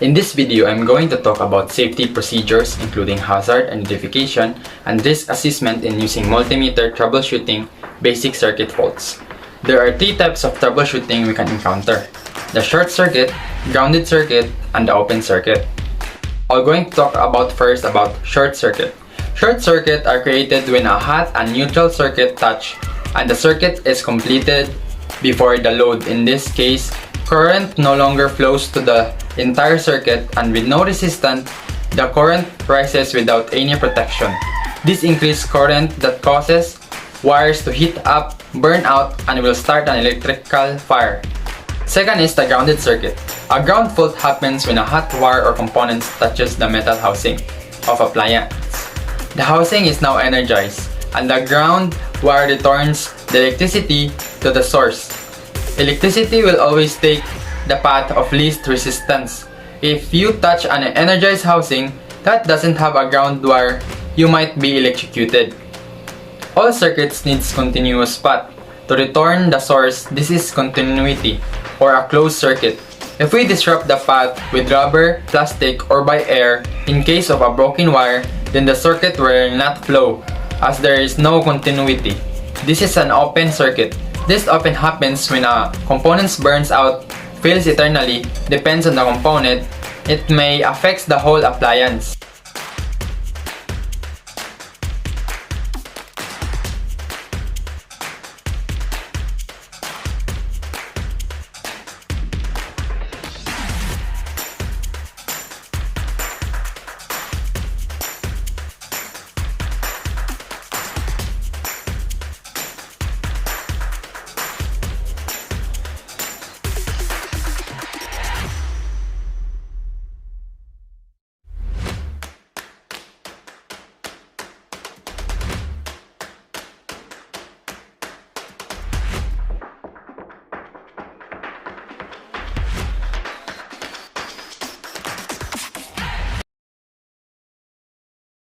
In this video, I'm going to talk about safety procedures including hazard identification and risk assessment in using multimeter troubleshooting basic circuit faults. There are three types of troubleshooting we can encounter: the short circuit, grounded circuit, and the open circuit. I'm going to talk first about short circuit. Short circuit are created when a hot and neutral circuit touch and the circuit is completed before the load. In this case, current no longer flows to the entire circuit, and with no resistance, the current rises without any protection. This increased current that causes wires to heat up, burn out, and will start an electrical fire. Second is the grounded circuit. A ground fault happens when a hot wire or component touches the metal housing of appliance. The housing is now energized, and the ground wire returns the electricity to the source. Electricity will always take the path of least resistance. If you touch an energized housing that doesn't have a ground wire, you might be electrocuted. All circuits needs continuous path. To return the source, this is continuity, or a closed circuit. If we disrupt the path with rubber, plastic, or by air, in case of a broken wire, then the circuit will not flow, as there is no continuity. This is an open circuit. This often happens when a component burns out, fails eternally, depends on the component. It may affect the whole appliance.